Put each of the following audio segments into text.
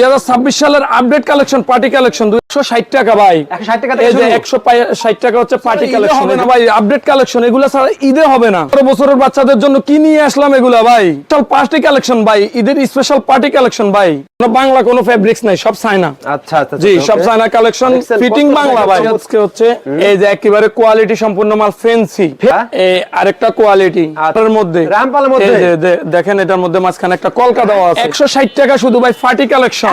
2026 সালের update collection party collection 260 টাকা ভাই। 160 টাকা এই যে 160 টাকা হচ্ছে পার্টি কালেকশন হবে না ভাই, আপডেট কালেকশন এগুলা ছাড়া ঈদে হবে না। 18 বছরের বাচ্চাদের জন্য কি নিয়ে আসলাম এগুলা ভাই, স্পেশাল পার্টি কালেকশন ভাই, ঈদের স্পেশাল পার্টি কালেকশন ভাই। কোনো বাংলা কোনো ফেব্রিক্স নাই, সব চায়না। আচ্ছা আচ্ছা জি, সব চায়না কালেকশন, ফিটিং বাংলা ভাই। আজকে হচ্ছে এই যে একেবারে কোয়ালিটি সম্পূর্ণ মাল, ফ্যান্সি এই আরেকটা কোয়ালিটি এর মধ্যে রামপালের মধ্যে এই যে দেখেন এটার মধ্যে মাঝখানে একটা কলকা দেওয়া আছে। 160 টাকা শুধু ভাই পার্টি কালেকশন।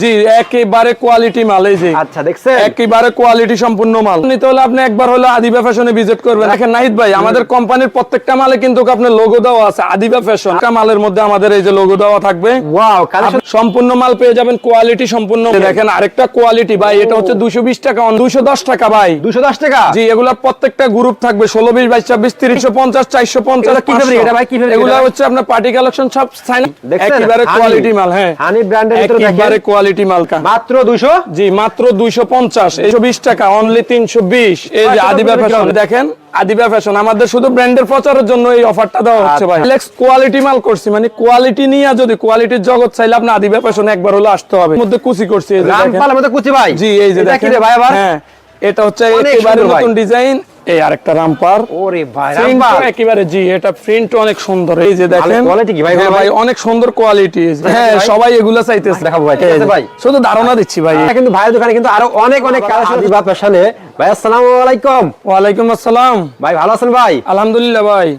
জি, একেবারে কোয়ালিটি মাল। এই যে আচ্ছা দেখছেন একেবারে কোয়ালিটি সম্পূর্ণ মাল নিতে হলে আপনি একবার হলো আদিবা ফ্যাশনে ভিজিট করবেন। দেখেন নাহিদ ভাই, আমাদের কোম্পানির প্রত্যেকটা মালে কিন্তু আপনার লোগো দেওয়া আছে আদিবা ফ্যাশন। একটা মালের মধ্যে আমাদের এই যে লোগো দেওয়া থাকবে। ওয়াও, কালেকশন সম্পূর্ণ মাল পেয়ে যাবেন কোয়ালিটি সম্পূর্ণ। দেখেন আরেকটা কোয়ালিটি ভাই, এটা হচ্ছে 220 টাকা, 210 টাকা ভাই। 210 টাকা। জি, এগুলা প্রত্যেকটা গ্রুপ থাকবে 16 20 22 24 350 450। কি ফেব্রিক এটা ভাই, কি ফেব্রিক? এগুলা হচ্ছে আপনার পার্টি কালেকশন, সব চায়না একেবারে কোয়ালিটি মাল। হ্যাঁ, হানি ব্র্যান্ডের ভিতরে দেখেন একেবারে কোয়ালিটি মাল মাত্র 200। জি, মাত্র 250, 120 টাকা অনলি 320। এই যে আদিবা ফ্যাশন দেখেন, আদিবা ফ্যাশন আমাদের শুধু ব্র্যান্ডের প্রচারের জন্য এই অফারটা দেওয়া হচ্ছে ভাই। ফ্লেক্স কোয়ালিটি মাল করছি, মানে কোয়ালিটি নিয়ে যদি কোয়ালিটির জগৎ চাইলে আপনি আদিবা ফ্যাশনে একবার হলে আসতে হবে। মধ্যে কুচি করছি এই যে দেখেন, রামপালের মধ্যে কুচি ভাই। জি, এই যে দেখেন ভাই আবার। হ্যাঁ, এটা হচ্ছে একেবারে নতুন ডিজাইন। এই আরেকটা রামপার। ওরে ভাই, রামপার রামপাল একেবারে। জি, এটা প্রিন্ট অনেক সুন্দর। এই যে দেখেন কোয়ালিটি কি ভাই? হ্যাঁ ভাই, অনেক সুন্দর কোয়ালিটি। হ্যাঁ, সবাই এগুলা চাইতেছে। দেখাবো ভাই, ঠিক আছে ভাই, শুধু ধারণা দিচ্ছি ভাই। এটা কিন্তু ভাইয়ের দোকানে কিন্তু আরো অনেক অনেক কালেকশন আদিবা ফ্যাশনে। ভাই আসসালামু আলাইকুম। ওয়ালাইকুম আসসালাম ভাই ভালো আছেন ভাই? আলহামদুলিল্লাহ ভাই।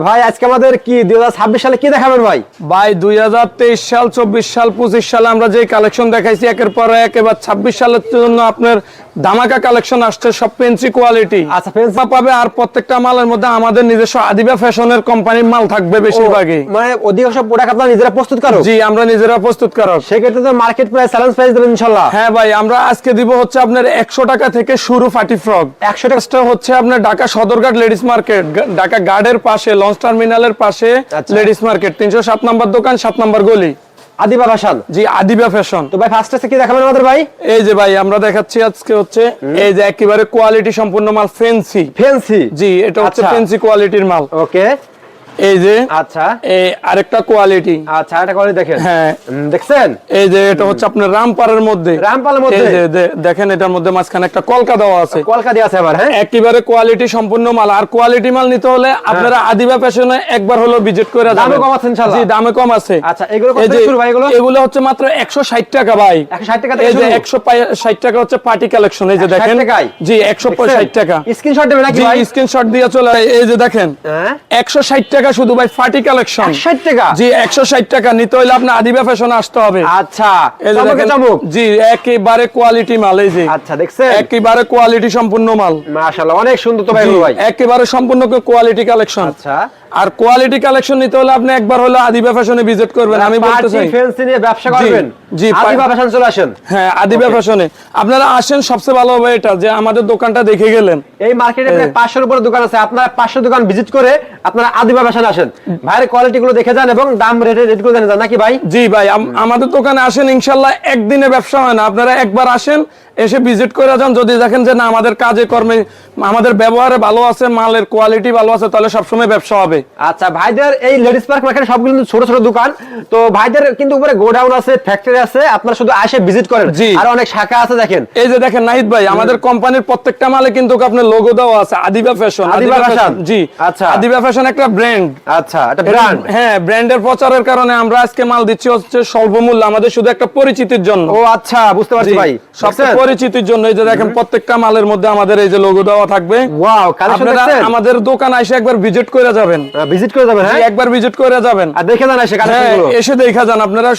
ভাই আজকে আমাদের কি 2026 সালে কি দেখাবেন ভাই? ভাই 2023 সাল 24 সাল 25 সালে আমরা যে কালেকশন দেখাইছি একের পর এক, এবার 26 সালের জন্য আপনার ধামাকা কালেকশন আসছে, সব ফ্যান্সি কোয়ালিটি। আচ্ছা, ফ্যান্সি পাবে। আর প্রত্যেকটা মালের মধ্যে আমাদের নিজস্ব আদিবা ফ্যাশনের কোম্পানির মাল থাকবে বেশিরভাগই। মানে অধিকাংশ প্রোডাক্ট আপনারা নিজেরা প্রস্তুত করো? জি, আমরা নিজেরা প্রস্তুত করব। সেক্ষেত্রে তো মার্কেট প্রাইস চ্যালেঞ্জ প্রাইস দেবেন ইনশাআল্লাহ। হ্যাঁ ভাই, আমরা আজকে দিব হচ্ছে আপনার 100 টাকা থেকে শুরু পার্টি ফ্রক। 100 টাকা হচ্ছে আপনার ঢাকা সদরঘাট লেডিস মার্কেট, ঢাকা গার্ডের পাশে, লঞ্চ টার্মিনালের পাশে লেডিস মার্কেট, 307 নম্বর দোকান, 7 নম্বর গলি, আদিবা ফ্যাশন। জি, আদিবা ফ্যাশন। তো ভাই ফার্স্ট কি দেখাবেন আমাদের ভাই? এই যে ভাই আমরা দেখাচ্ছি আজকে হচ্ছে এই যে একেবারে কোয়ালিটি সম্পূর্ণ মাল, ফ্যান্সি। ফ্যান্সি? জি, এটা হচ্ছে ফ্যান্সি কোয়ালিটির মাল। ওকে, এই যে আচ্ছা, এই আরেকটা কোয়ালিটি। আচ্ছা, এটা কোয়ালিটি দেখেন। হ্যাঁ, দেখছেন এই যে এটা হচ্ছে আপনার রামপারের মধ্যে। রামপালের মধ্যে এই যে দেখেন এটার মধ্যে মাঝখানে একটা কলকা দেওয়া আছে। কলকা দিয়ে আছে আবার। হ্যাঁ, একেবারে কোয়ালিটি সম্পূর্ণ মাল। আর কোয়ালিটি মাল নিতে হলে আপনারা আদিবা ফ্যাশনে একবার হলো ভিজিট করে যাবেন। দামে কম আছে ইনশাআল্লাহ? জি, দামে কম আছে। আচ্ছা, এগুলো কত থেকে শুরু ভাই? এগুলো হচ্ছে মাত্র 160 টাকা ভাই। 160 টাকা এই থেকে যে শুরু? 160 টাকা হচ্ছে পার্টি কালেকশন। এই যে দেখেন, জি 160 টাকা। স্ক্রিনশট দেবেন নাকি ভাই? স্ক্রিনশট দিয়ে চলে। এই যে দেখেন হ্যাঁ, 160 টাকা শুধু ভাই পার্টি কালেকশন। 160 টাকা? জি, 160 টাকা নিতে হলে আপনি আদিবা ফ্যাশনে আসতে হবে। আচ্ছা, এই যে দেখেন, জি একেবারে কোয়ালিটি মাল। এই যে আচ্ছা, দেখছেন একেবারে কোয়ালিটি সম্পূর্ণ মাল। মাশাআল্লাহ, অনেক সুন্দর তো ভাই। ভাই একেবারে সম্পূর্ণ কোয়ালিটি কালেকশন। আচ্ছা, আর কোয়ালিটি কালেকশন নিতে হলে আপনি একবার হলো আদিবা ফ্যাশনে ভিজিট করবেন। আমি বলতে চাই পার্টি ফ্যান্সি নিয়ে ব্যবসা করবেন, জি, আদিবা ফ্যাশন চলে আসেন। হ্যাঁ, আদিবা ফ্যাশনে আপনারা আসেন। সবচেয়ে ভালো হবে এটা যে আমাদের দোকানটা দেখে গেলেন। এই মার্কেটে প্রায় 500 এর উপরে দোকান আছে, আপনারা 500 দোকান ভিজিট করে আপনারা আদিবা ফ্যাশনে আসেন। ভাইয়ের কোয়ালিটি গুলো দেখে যান এবং দাম রেট গুলো জেনে যান নাকি ভাই? জি ভাই, আমাদের দোকানে আসেন, ইনশাআল্লাহ একদিনে ব্যবসা হয় না। আপনারা একবার আসেন, এসে ভিজিট করে যান। যদি দেখেন যে না আমাদের কাজে কর্মে আমাদের ব্যবহারে ভালো আছে, মালের কোয়ালিটি ভালো আছে, তাহলে সবসময় ব্যবসা হবে। আচ্ছা, ভাইদের এই লেডিস পার্ক মার্কেটে সবগুলো কিন্তু ছোট ছোট দোকান। তো ভাইদের কিন্তু উপরে গোডাউন আছে, ফ্যাক্টরি আছে, আপনারা শুধু আসে ভিজিট করেন। আর অনেক শাখা আছে দেখেন। এই যে দেখেন নাহিদ ভাই, আমাদের কোম্পানির প্রত্যেকটা মালে কিন্তু আপনার লোগো দেওয়া আছে আদিবা ফ্যাশন। আদিবা ফ্যাশন? জি, আচ্ছা, আদিবা ফ্যাশন একটা ব্র্যান্ড। আচ্ছা, এটা ব্র্যান্ড। হ্যাঁ, ব্র্যান্ডের প্রচারের কারণে আমরা আজকে মাল দিচ্ছি হচ্ছে স্বল্প মূল্য, আমাদের শুধু একটা পরিচিতির জন্য। ও আচ্ছা, বুঝতে পারছি ভাই, সবচেয়ে পরিচিতির জন্য। এই যে দেখেন প্রত্যেকটা মালের মধ্যে আমাদের এই যে লোগো দেওয়া থাকবে। ওয়াও, কালেকশন দেখছেন? আমাদের দোকান এসে একবার ভিজিট করে যাবেন। ভিজিট করে যাবেন? হ্যাঁ, একবার ভিজিট করে যাবেন আর দেখে যান এসে কালেকশনগুলো। এসে দেখা যান, আপনারা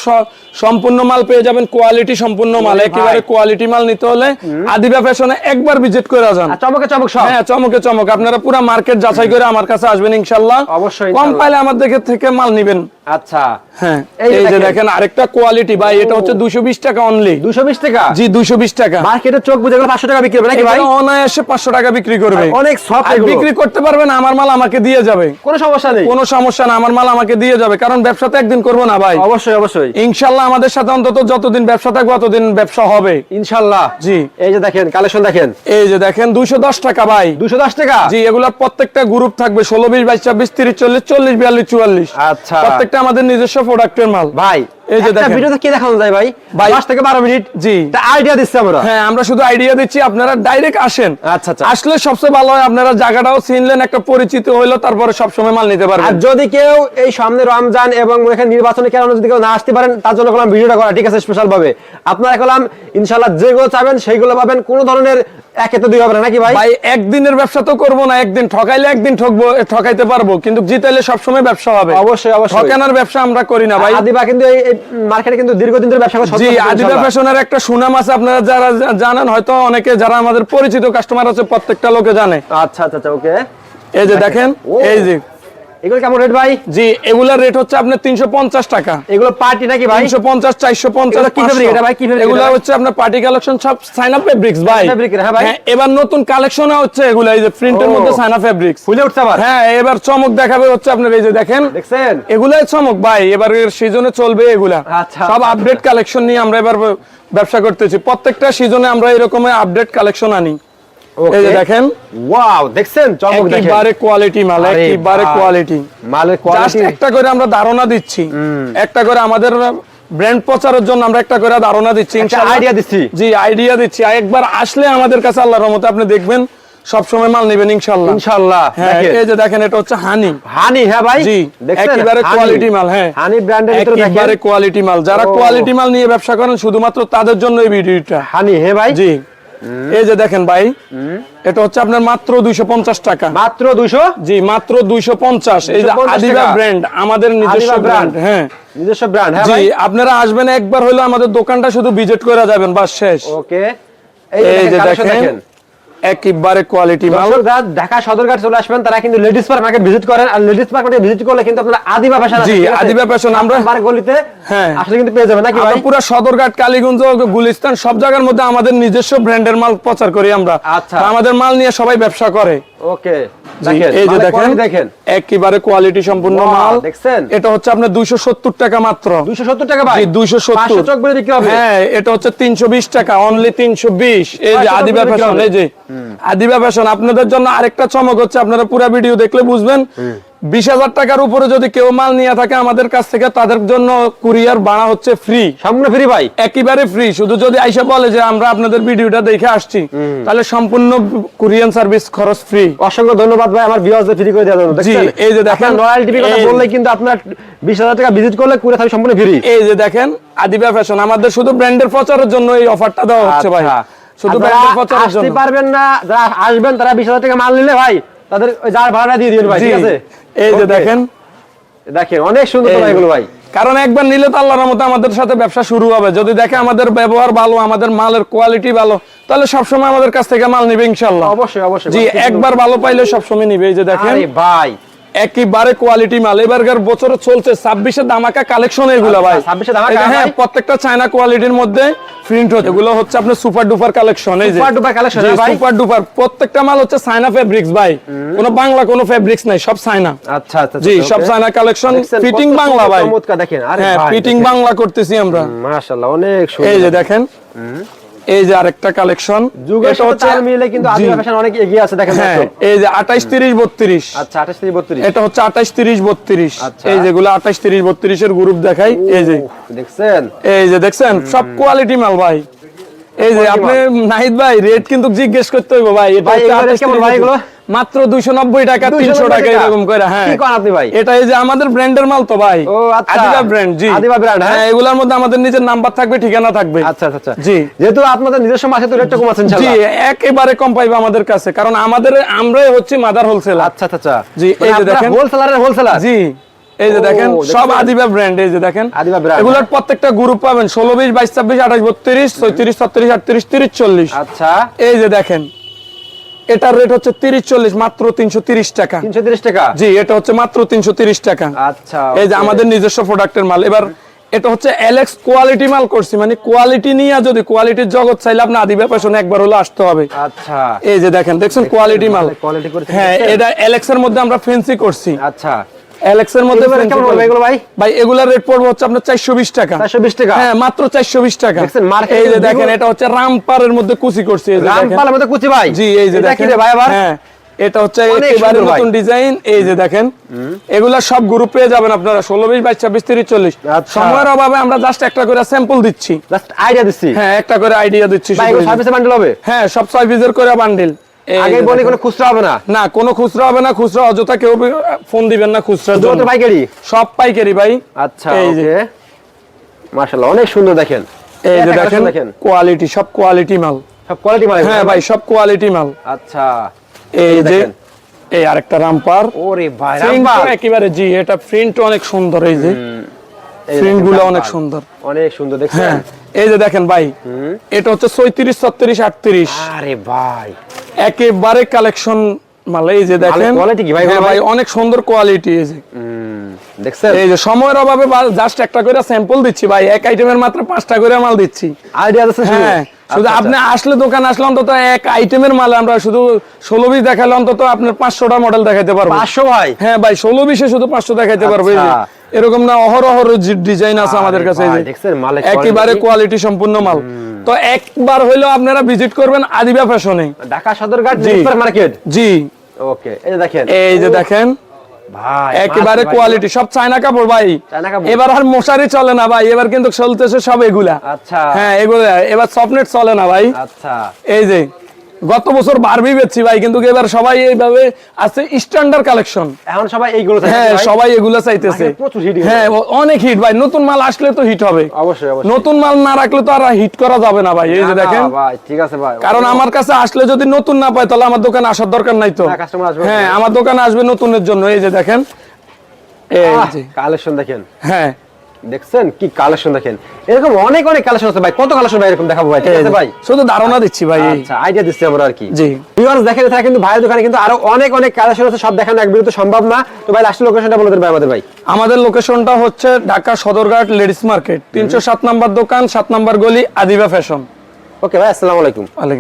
সম্পূর্ণ মাল পেয়ে যাবেন, কোয়ালিটি সম্পূর্ণ মাল। একেবারে কোয়ালিটি মাল নিতে হলে আদিবা ফ্যাশনে একবার ভিজিট করে যান। চমকে চমক সব। হ্যাঁ, চমকে চমক। আপনারা পুরো মার্কেট যাচাই করে আমার কাছে আসবেন ইনশাআল্লাহ। অবশ্যই কম পাইলে আমাদের থেকে মাল নেবেন। আচ্ছা, হ্যাঁ, এই যে দেখেন আরেকটা কোয়ালিটি ভাই, এটা হচ্ছে 220 টাকা অনলি। 220 টাকা? জি, 220 টাকা। মার্কেটে চোখ বুঝে গেলে 500 টাকা বিক্রি হবে নাকি ভাই? অনায়াসে 500 টাকা বিক্রি করবে। অনেক সফট এগুলো। বিক্রি করতে পারবেন, আমার মাল আমাকে দিয়ে যাবে, কোনো সমস্যা নেই। কোনো সমস্যা না, আমার মাল আমাকে দিয়ে যাবে। কারণ ব্যবসা তো একদিন করবো না ভাই। অবশ্যই অবশ্যই, ইনশাআল্লাহ আমাদের সাথে অন্তত যতদিন ব্যবসা থাকবে ততদিন ব্যবসা হবে ইনশাআল্লাহ। জি, এই যে দেখেন কালেকশন দেখেন। এই যে দেখেন 210 টাকা ভাই। 210 টাকা? জি, এগুলা প্রত্যেকটা গ্রুপ থাকবে 16 20 22 24 30 40 40 42 44। আচ্ছা, প্রত্যেকটা আমাদের নিজস্ব প্রোডাক্টের মাল ভাই। এই যে একটা দেখেন ভিডিওতে কি দেখানো যায় ভাই ভাই 10 থেকে 12 মিনিট জি তা আইডিয়া দিচ্ছি আমরা। হ্যাঁ আমরা শুধু আইডিয়া দিচ্ছি, আপনারা ডাইরেক্ট আসেন। আচ্ছা আচ্ছা। আসলে সবচেয়ে ভালো হয়, আপনারা জায়গাটাও চিনলেন, একটা পরিচিত হইলো, তারপরে সবসময় মাল নিতে আর পারবেন। যদি কেউ এই সামনে রমজান এবং এখানে নির্বাচনের কারণে যদি কেউ না আসতে পারেন, তার জন্য করলাম ভিডিওটা করা, ঠিক আছে, স্পেশাল ভাবে। আপনারা করলাম ইনশাআল্লাহ যেগুলো চাবেন সেইগুলো পাবেন, কোনো ধরনের একে তো দুই হবে না নাকি ভাই? ভাই একদিনের ব্যবসা তো করবো না, একদিন ঠকাইলে একদিন ঠকবো, ঠকাইতে পারবো, কিন্তু জিতাইলে সবসময় ব্যবসা হবে। অবশ্যই অবশ্যই। ঠকানোর ব্যবসা আমরা করি না ভাই। আদিবা কিন্তু এই মার্কেটে কিন্তু দীর্ঘদিন ধরে ব্যবসা করে। জি আদিবা ফ্যাশনের একটা সুনাম আছে, আপনারা যারা জানেন হয়তো, অনেকে যারা আমাদের পরিচিত কাস্টমার আছে প্রত্যেকটা লোকে জানে। আচ্ছা আচ্ছা আচ্ছা, ওকে। এই যে দেখেন, এই যে এগুলো কেমন রেট ভাই? জি এগুলার রেট হচ্ছে আপনার 350 টাকা। এগুলো পার্টি নাকি ভাই? 350 450 কি ফেব্রিক এটা ভাই? কি ফেব্রিক? এগুলা হচ্ছে আপনার পার্টি কালেকশন, সব সাইনা ফেব্রিক্স ভাই। হ্যাঁ ভাই। হ্যাঁ এবার নতুন কালেকশনে হচ্ছে এগুলা, এই যে প্রিন্টের মধ্যে সাইনা ফেব্রিক্স ফুলে উঠছে আবার। হ্যাঁ এবার চমক দেখাবে হচ্ছে আপনার, এই যে দেখেন দেখছেন এগুলাই চমক ভাই, এবার সিজনে চলবে এগুলা। আচ্ছা। সব আপডেট কালেকশন নিয়ে আমরা এবার ব্যবসা করতেছি, প্রত্যেকটা সিজনে আমরা এরকম আপডেট কালেকশন আনি। এই যে দেখেন, ওয়াও, দেখছেন চমক দেখেন, একেবারে কোয়ালিটি মাল, একেবারে কোয়ালিটি মালের কোয়ালিটি। একটা করে আমরা ধারণা দিচ্ছি, একটা করে আমাদের ব্র্যান্ড প্রচারের জন্য আমরা একটা করে ধারণা দিচ্ছি, ইনশাআল্লাহ আইডিয়া দিচ্ছি। জি আইডিয়া দিচ্ছি। একবার আসলে আমাদের কাছে আল্লাহর রহমতে আপনি দেখবেন সব সময় মাল নেবেন ইনশাআল্লাহ ইনশাআল্লাহ। হ্যাঁ এই যে দেখেন, এটা হচ্ছে হানি। হানি, হ্যাঁ ভাই, জি দেখছেন একেবারে কোয়ালিটি মাল। হ্যাঁ হানি ব্র্যান্ডের ভিতরে দেখেন, একেবারে কোয়ালিটি মাল। যারা কোয়ালিটি মাল নিয়ে ব্যবসা করেন শুধুমাত্র তাদের জন্য এই ভিডিওটা। হানি, হ্যাঁ ভাই। জি এই যে দেখেন ভাই, এটা হচ্ছে আপনার মাত্র 250 টাকা। মাত্র 200? জি মাত্র 250। এই যে 250 আদিবা টাকা। ব্র্যান্ড, আমাদের নিজস্ব ব্র্যান্ড। হ্যাঁ নিজস্ব ব্র্যান্ড। হ্যাঁ জি ভাই। আপনারা আসবেন একবার হলো আমাদের দোকানটা শুধু ভিজিট করে যাবেন, বাস শেষ। ওকে। এই যে দেখেন একেবারে কোয়ালিটি মাল। দর্শক যারা ঢাকা সদরঘাট চলে আসবেন তারা কিন্তু লেডিস পার্ক মার্কেট ভিজিট করেন, আর লেডিস পার্ক মার্কেট ভিজিট করলে কিন্তু আপনারা আদিবা ফ্যাশন আছে। জি আদিবা ফ্যাশন আমরা পার্ক গলিতে হ্যাঁ আসলে কিন্তু পেয়ে যাবেন নাকি ভাই? আমরা পুরো সদরঘাট, কালীগঞ্জ, গুলিস্তান সব জায়গার মধ্যে আমাদের নিজস্ব ব্র্যান্ডের মাল প্রচার করি আমরা। আচ্ছা। তো আমাদের মাল নিয়ে সবাই ব্যবসা করে। ওকে। দেখেন এই যে দেখেন একেবারে কোয়ালিটি সম্পূর্ণ মাল। দেখছেন এটা হচ্ছে আপনার 270 টাকা মাত্র। 270 টাকা ভাই? জি 270। 500 চক বলে বিক্রি হবে। হ্যাঁ এটা হচ্ছে 320 টাকা, অনলি 320। এই যে আদিবা ফ্যাশন, এই যে আদিবা ফ্যাশন। আপনাদের জন্য আরেকটা চমক হচ্ছে, আপনারা পুরো ভিডিও দেখলে বুঝবেন, 20,000 টাকার উপরে যদি কেউ মাল নিয়ে থাকে আমাদের কাছ থেকে, তাদের জন্য কুরিয়ার ভাড়া হচ্ছে ফ্রি, সম্পূর্ণ ফ্রি ভাই, একেবারে ফ্রি। শুধু যদি আইসা বলে যে আমরা আপনাদের ভিডিওটা দেখে আসছি, তাহলে সম্পূর্ণ কুরিয়ার সার্ভিস খরচ ফ্রি। অসংখ্য ধন্যবাদ ভাই আমার ভিউয়ারদের ফ্রি করে দেওয়ার জন্য। জি এই যে দেখেন রয়্যাল টিভি কথা বললে কিন্তু আপনার 20,000 টাকা ভিজিট করলে কুরিয়ার সার্ভিস সম্পূর্ণ ফ্রি। এই যে দেখেন আদিবা ফ্যাশন, আমাদের শুধু ব্র্যান্ডের প্রচারের জন্য এই অফারটা দেওয়া হচ্ছে ভাই, শুধু ব্র্যান্ডের প্রচারের জন্য। আসতে পারবেন না যারা আসবেন, তারা 20,000 টাকা মাল নিলে ভাই তাদের ওই যার ভাড়া দিয়ে দিবেন ভাই, ঠিক আছে? এই যে দেখেন, দেখেন অনেক সুন্দর তো এগুলো ভাই। কারণ একবার নিলে তো আল্লাহর রহমতে আমাদের সাথে ব্যবসা শুরু হবে। যদি দেখে আমাদের ব্যবহার ভালো, আমাদের মালের কোয়ালিটি ভালো, তাহলে সবসময় আমাদের কাছ থেকে মাল নিবে ইনশাআল্লাহ। অবশ্যই অবশ্যই। জি একবার ভালো পাইলে সবসময় নিবে। এই যে দেখেন আরে ভাই একেবারে কোয়ালিটি মাল। এবারকার বছরে চলছে 26 ধামাকা কালেকশন এগুলো ভাই। 26 ধামাকা। হ্যাঁ প্রত্যেকটা চায়না কোয়ালিটির মধ্যে প্রিন্ট হচ্ছে। এগুলো হচ্ছে আপনার সুপার ডুপার কালেকশন। এই যে সুপার ডুপার কালেকশন ভাই, সুপার ডুপার। প্রত্যেকটা মাল হচ্ছে চায়না ফেব্রিক্স ভাই, কোনো বাংলা কোনো ফেব্রিক্স নাই, সব চায়না। আচ্ছা আচ্ছা জি সব চায়না কালেকশন, ফিটিং বাংলা ভাই। চমৎকার দেখেন। আরে হ্যাঁ ভাই ফিটিং বাংলা করতেছি আমরা, মাশাআল্লাহ অনেক সুন্দর। এই যে দেখেন, এই যে আরেকটা কালেকশন, যুগের সাথে তাল মিলে কিন্তু আদিবা ফ্যাশন অনেক এগিয়ে আছে দেখেন। হ্যাঁ এই যে 28 30 32। আচ্ছা 28 থেকে 32। এটা হচ্ছে 28 30 32। আচ্ছা। এই যেগুলো 28 30 32 এর গ্রুপ দেখাই। এই যে দেখছেন, এই যে দেখছেন সব কোয়ালিটি মাল ভাই। এই যে আপনি নাহিদ ভাই রেট কিন্তু জিজ্ঞেস করতে হইব ভাই। এটা ভাই এগুলো কেমন ভাই? এগুলো মাত্র 290 টাকা, 300 টাকা এরকম করে। হ্যাঁ কি কোন আপনি ভাই? এটা এই যে আমাদের ব্র্যান্ডের মাল তো ভাই। ও আচ্ছা, আদিবা ব্র্যান্ড। জি আদিবা ব্র্যান্ড। হ্যাঁ এগুলোর মধ্যে আমাদের নিজের নাম্বার থাকবে, ঠিকানা থাকবে। আচ্ছা আচ্ছা। জি যেহেতু আপনাদের নিজস্ব মাসে তো রেটটা কম আছে জি ইনশাআল্লাহ। একেবারে কম পাইবে আমাদের কাছে, কারণ আমরাই হচ্ছে মাদার হোলসেলার। আচ্ছা আচ্ছা। জি এই যে দেখেন হোলসেলারের হোলসেলার। জি এই যে দেখেন ও, সব দেখছেন? আদিবা ব্র্যান্ড। এই যে দেখেন আদিবা ব্র্যান্ড। এগুলোর প্রত্যেকটা গ্রুপ পাবেন 16 20 22 26 28 32 36 37 38 30 40। আচ্ছা এই যে দেখেন এটার রেট হচ্ছে 30 40, মাত্র 330 টাকা। 330 টাকা। জি এটা হচ্ছে মাত্র 330 টাকা। আচ্ছা এই যে আমাদের নিজস্ব প্রোডাক্টের মাল। এবার এটা হচ্ছে এলএক্স কোয়ালিটি মাল করছি, মানে কোয়ালিটি নিয়ে যদি কোয়ালিটির জগৎ চাইলে আপনি আদিবা ফ্যাশনে একবার হলে আসতে হবে। আচ্ছা এই যে দেখেন দেখছেন কোয়ালিটি মাল। কোয়ালিটি করতে। হ্যাঁ এটা এলএক্স এর মধ্যে আমরা ফেন্সি করছি। আচ্ছা এলএক্স এর মধ্যে এগুলো কেমন হবে এগুলো ভাই? ভাই এগুলা রেট পড়বে হচ্ছে আপনার 420 টাকা। 420 টাকা। হ্যাঁ মাত্র 420 টাকা। দেখছেন মার্কেটে এই যে দেখেন এটা হচ্ছে রামপারের মধ্যে কুচি করছি। এই যে দেখেন রামপালের মধ্যে কুচি ভাই। জি এই যে এটা কি দেখেন রে ভাই আবার? হ্যাঁ এটা হচ্ছে অনেক একেবারে সুন্দর ভাই। নতুন ডিজাইন। এই যে দেখেন, এগুলা সব গ্রুপ পেয়ে যাবেন আপনারা 16, 20, 22, 26, 30, 40। আচ্ছা। সময়ের অভাবে আমরা জাস্ট একটা করে স্যাম্পল দিচ্ছি। জাস্ট আইডিয়া দিচ্ছি হ্যাঁ, একটা করে আইডিয়া দিচ্ছি ভাই, শুধু। এগুলো সার্ভিসে বান্ডেল হবে? হ্যাঁ, সব 6 পিসের করে বান্ডিল। আগে বলি কোনো খুচরা হবে না? না, কোনো খুচরা হবে না। খুচরা অযথা কেউ ফোন দিবেন না খুচরার জন্য। শুধুমাত্র পাইকারি? সব পাইকারি ভাই। আচ্ছা, এই যে। ওকে, মাশাআল্লাহ অনেক সুন্দর। দেখেন এই যে একটা দেখেন দেখেন কোয়ালিটি, সব কোয়ালিটি মাল। সব কোয়ালিটি মাল? হ্যাঁ ভাই, সব কোয়ালিটি মাল। আচ্ছা, এই যে দেখেন। এই আরেকটা রামপার। ওরে ভাই, প্রিন্ট রামপাল। একেবারে জি, এটা প্রিন্ট অনেক সুন্দর। এই যে এই প্রিন্ট দেখেন, গুলো রামপাল। অনেক সুন্দর। অনেক সুন্দর দেখছেন? হ্যাঁ, এই যে দেখেন ভাই, এটা হচ্ছে 36, 36, 38। আরে ভাই, একেবারে কালেকশন মাল। এই যে দেখেন quality কি ভাই? হ্যাঁ ভাই, অনেক সুন্দর কোয়ালিটি। এই যে দেখছেন? এই যে সময়ের অভাবে জাস্ট একটা করে স্যাম্পল দিচ্ছি ভাই। এক আইটেমের মাত্র 5টা করে মাল দিচ্ছি। আইডিয়া আছে শুধু? হ্যাঁ, শুধু আচ্ছা, আপনি আসলে দোকানে আসলে অন্তত এক আইটেমের মাল আমরা শুধু 16, 20 দেখালে অন্তত আপনার 500টা মডেল দেখাইতে পারবো। 500 ভাই? হ্যাঁ ভাই, 16, 20 শুধু 500 দেখাইতে পারবো। এই যে আচ্ছা। এরকম না, অহরহ ডিজাইন আছে আমাদের কাছে। এই ভাই, যে দেখছেন মালের একেবারে quality? কোয়ালিটি সম্পূর্ণ মাল। তো একবার হইলেও আপনারা ভিজিট করবেন আদিবা ফ্যাশনে, ঢাকা সদরঘাট জি। মার্কেট। জি। ওকে, এই যে দেখেন, এই যে দেখেন ভাই একেবারে ভাই, কোয়ালিটি, সব চায়না কাপড় ভাই। চায়না কাপড়? এবার আর মশারি চলে না ভাই, এবার কিন্তু চলতেছে সব এগুলা। আচ্ছা। হ্যাঁ, এগুলা এবার সফটনেট চলে না ভাই। আচ্ছা, এই যে গত বছর বারবি বেচছি ভাই, কিন্তু এবার সবাই এইভাবে আছে স্ট্যান্ডার্ড কালেকশন। এখন সবাই এইগুলো চাইছে হ্যাঁ, ভাই? সবাই এগুলা চাইতেছে। আগে প্রচুর hit হ্যাঁ, অনেক হিট ভাই। নতুন মাল আসলে তো হিট হবে। অবশ্যই, অবশ্যই। নতুন মাল না রাখলে তো আর হিট করা যাবে না ভাই। এই যে না, না দেখেন, ভাই, ঠিক আছে ভাই। কারণ আমার কাছে আসলে যদি নতুন না পায় তাহলে আমার দোকানে আসার দরকার নাই তো। না, customer আসবে। হ্যাঁ, আমার দোকানে আসবে নতুনের জন্য। এই যে দেখেন, এই যে কালেকশন দেখেন, হ্যাঁ, দেখছেন কি কালেকশন দেখেন। এরকম অনেক অনেক কালেকশন আছে ভাই। কত কালেকশন ভাই এরকম দেখাবো ভাই? ঠিক আছে ভাই, শুধু ধারণা দিচ্ছি ভাই। আচ্ছা, আইডিয়া দিচ্ছি আমরা আর কি। জি। ভিউয়ার্স দেখেন, এটা কিন্তু ভাইয়ের দোকানে কিন্তু আরো অনেক অনেক কালেকশন আছে, সব দেখানো এক ভিডিওতে সম্ভব না। তো ভাই লাস্ট লোকেশনটা বলে দেন ভাই আমাদের ভাই। আমাদের লোকেশনটা হচ্ছে ঢাকা সদরঘাট লেডিস মার্কেট, 307 নম্বর দোকান, 7 নম্বর গলি, আদিবা ফ্যাশন। ওকে ভাই, আসসালামু আলাইকুম।